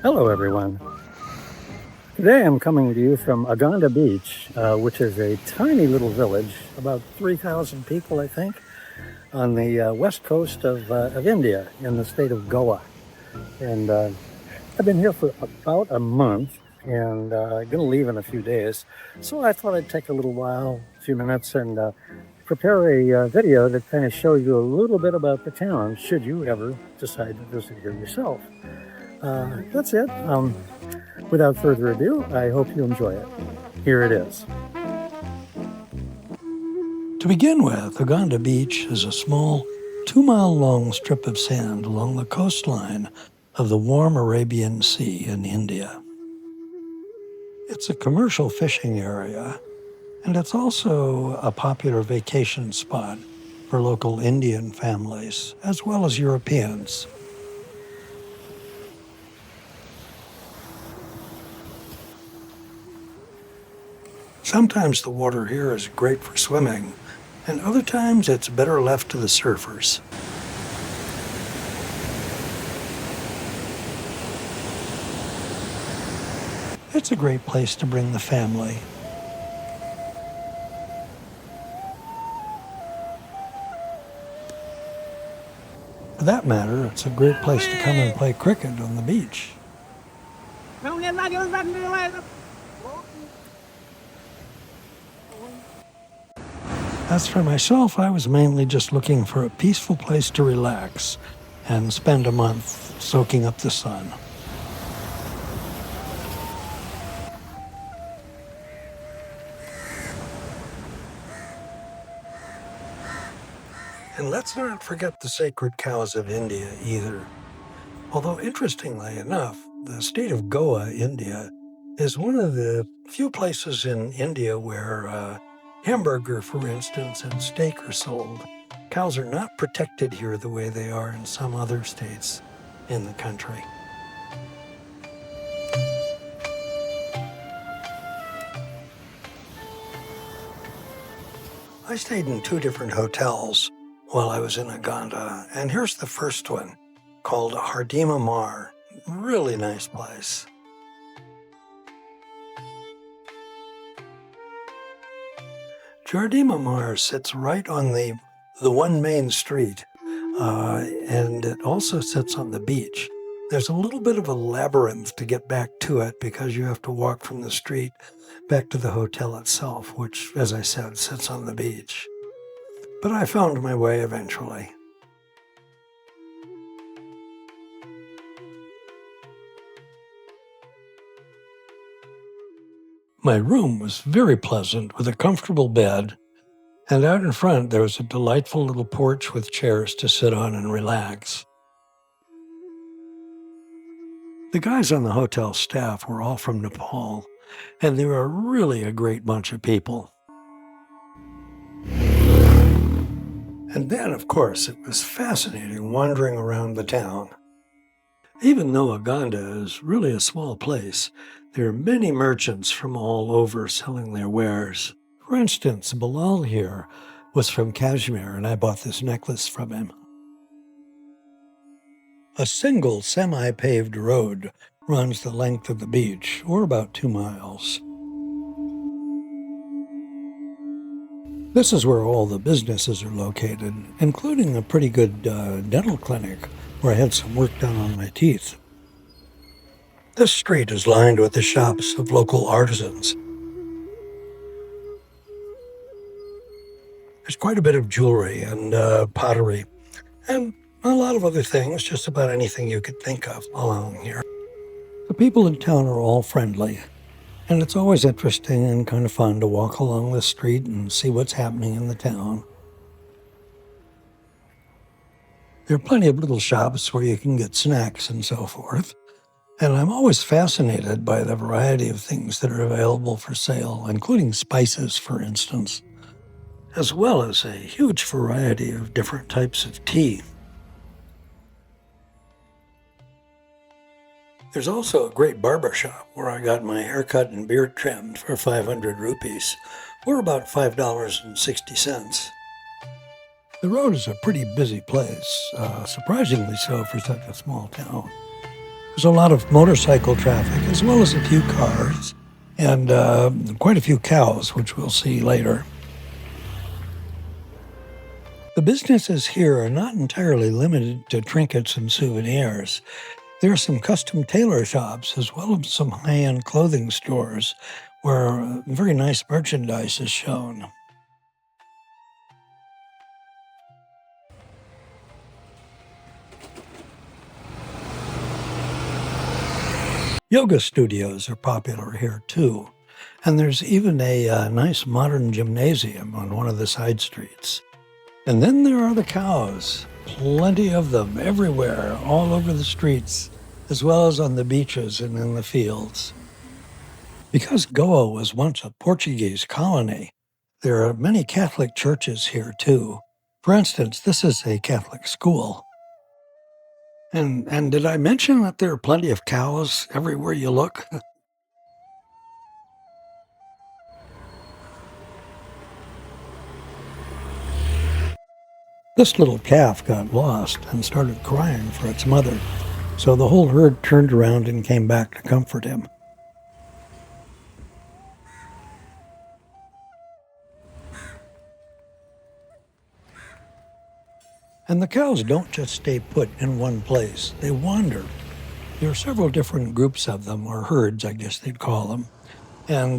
Hello, everyone. Today I'm coming to you from Agonda Beach, which is a tiny little village, about 3,000 people, I think, on the west coast of India in the state of Goa. And I've been here for about a month and I'm going to leave in a few days. So I thought I'd take a few minutes, and prepare a video that kind of shows you a little bit about the town, should you ever decide to visit here yourself. That's it. Without further ado, I hope you enjoy it. Here it is. To begin with, Agonda Beach is a small 2-mile-long strip of sand along the coastline of the warm Arabian Sea in India. It's a commercial fishing area, and it's also a popular vacation spot for local Indian families, as well as Europeans. Sometimes the water here is great for swimming, and other times it's better left to the surfers. It's a great place to bring the family. For that matter, it's a great place to come and play cricket on the beach. As for myself, I was mainly just looking for a peaceful place to relax and spend a month soaking up the sun. And let's not forget the sacred cows of India either. Although interestingly enough, the state of Goa, India, is one of the few places in India where hamburger, for instance, and steak are sold. Cows are not protected here the way they are in some other states in the country. I stayed in 2 different hotels while I was in Agonda, and here's the first one, called Hardima Mar. Really nice place. Hardima Mar sits right on the one main street, and it also sits on the beach. There's a little bit of a labyrinth to get back to it because you have to walk from the street back to the hotel itself, which, as I said, sits on the beach. But I found my way eventually. My room was very pleasant with a comfortable bed, and out in front there was a delightful little porch with chairs to sit on and relax. The guys on the hotel staff were all from Nepal, and they were really a great bunch of people. And then, of course, it was fascinating wandering around the town. Even though Agonda is really a small place, there are many merchants from all over selling their wares. For instance, Bilal here was from Kashmir, and I bought this necklace from him. A single semi-paved road runs the length of the beach, or about 2 miles. This is where all the businesses are located, including a pretty good dental clinic where I had some work done on my teeth. This street is lined with the shops of local artisans. There's quite a bit of jewelry and pottery, and a lot of other things, just about anything you could think of along here. The people in town are all friendly, and it's always interesting and kind of fun to walk along the street and see what's happening in the town. There are plenty of little shops where you can get snacks and so forth, and I'm always fascinated by the variety of things that are available for sale, including spices, for instance, as well as a huge variety of different types of tea. There's also a great barber shop where I got my haircut and beard trimmed for 500 rupees, or about $5.60. The road is a pretty busy place, surprisingly so for such a small town. There's a lot of motorcycle traffic, as well as a few cars, and quite a few cows, which we'll see later. The businesses here are not entirely limited to trinkets and souvenirs. There are some custom tailor shops, as well as some high-end clothing stores, where very nice merchandise is shown. Yoga studios are popular here too, and there's even a nice modern gymnasium on one of the side streets. And then there are the cows, plenty of them everywhere, all over the streets, as well as on the beaches and in the fields. Because Goa was once a Portuguese colony, there are many Catholic churches here too. For instance, this is a Catholic school. And did I mention that there are plenty of cows everywhere you look? This little calf got lost and started crying for its mother, so the whole herd turned around and came back to comfort him. And the cows don't just stay put in one place, they wander. There are several different groups of them, or herds, I guess they'd call them. And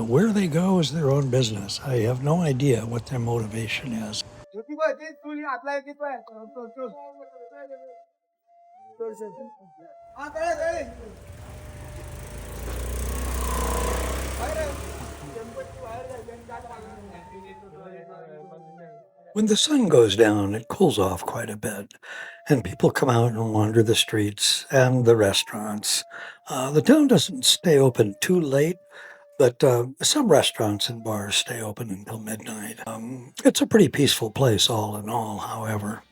where they go is their own business. I have no idea what their motivation is. When the sun goes down, it cools off quite a bit, and people come out and wander the streets and the restaurants. The town doesn't stay open too late, but some restaurants and bars stay open until midnight. It's a pretty peaceful place, all in all, however.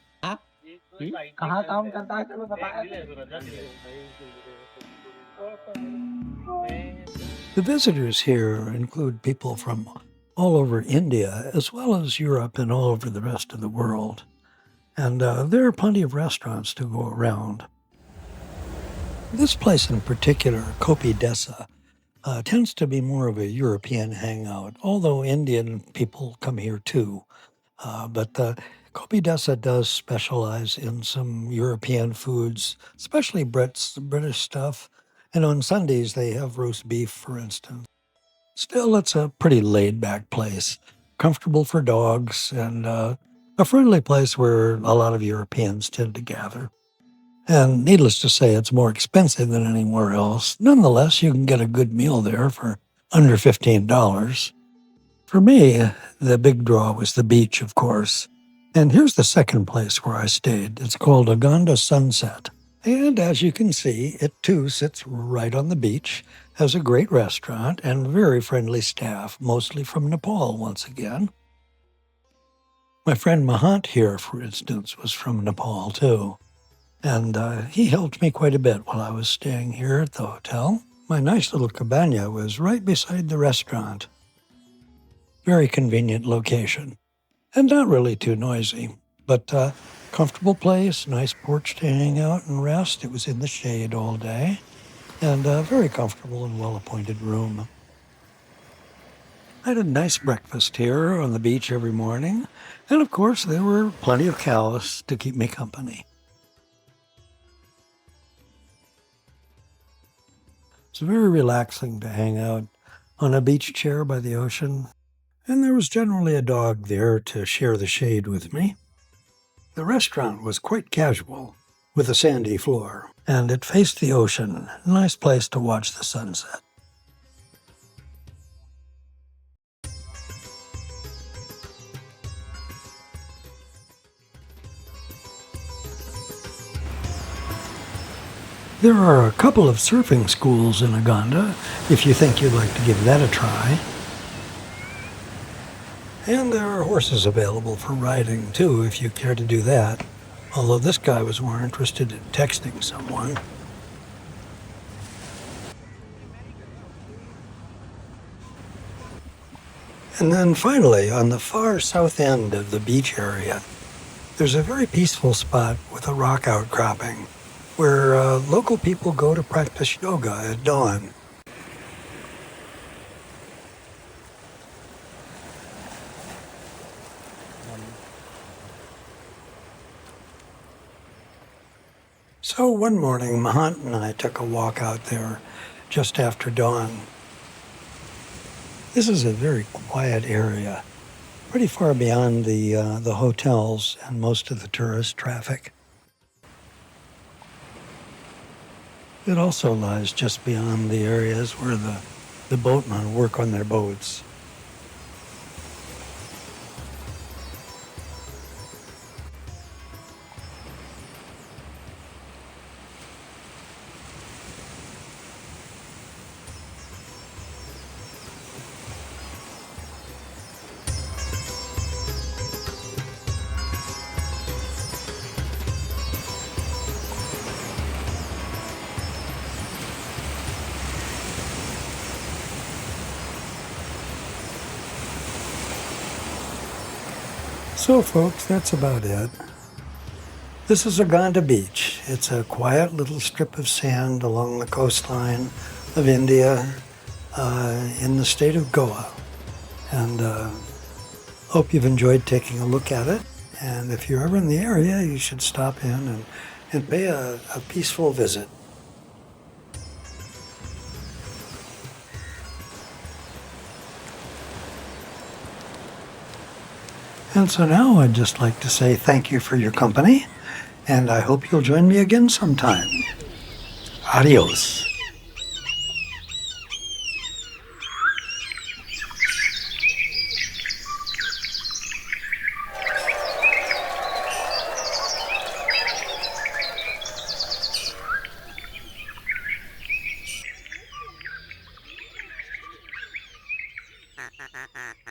The visitors here include people from all over India, as well as Europe and all over the rest of the world. And there are plenty of restaurants to go around. This place in particular, Kopi Desa, tends to be more of a European hangout, although Indian people come here too. But Kopi Desa does specialize in some European foods, especially British stuff. And on Sundays, they have roast beef, for instance. Still, it's a pretty laid-back place, comfortable for dogs, and a friendly place where a lot of Europeans tend to gather. And needless to say, it's more expensive than anywhere else. Nonetheless, you can get a good meal there for under $15. For me, the big draw was the beach, of course. And here's the second place where I stayed. It's called Agonda Sunset. And as you can see, it too sits right on the beach, has a great restaurant, and very friendly staff, mostly from Nepal once again. My friend Mahant here, for instance, was from Nepal too. And he helped me quite a bit while I was staying here at the hotel. My nice little cabana was right beside the restaurant. Very convenient location. And not really too noisy, but comfortable place, nice porch to hang out and rest. It was in the shade all day, and a very comfortable and well-appointed room. I had a nice breakfast here on the beach every morning, and of course there were plenty of cows to keep me company. It's very relaxing to hang out on a beach chair by the ocean, and there was generally a dog there to share the shade with me. The restaurant was quite casual, with a sandy floor, and it faced the ocean, a nice place to watch the sunset. There are a couple of surfing schools in Agonda, if you think you'd like to give that a try. And there are horses available for riding, too, if you care to do that. Although this guy was more interested in texting someone. And then finally, on the far south end of the beach area, there's a very peaceful spot with a rock outcropping where local people go to practice yoga at dawn. So one morning, Mahant and I took a walk out there just after dawn. This is a very quiet area, pretty far beyond the hotels and most of the tourist traffic. It also lies just beyond the areas where the boatmen work on their boats. So folks, that's about it. This is Agonda Beach. It's a quiet little strip of sand along the coastline of India in the state of Goa. And hope you've enjoyed taking a look at it. And if you're ever in the area, you should stop in and pay a peaceful visit. And so now I'd just like to say thank you for your company, and I hope you'll join me again sometime. Adios. Ha ha ha ha.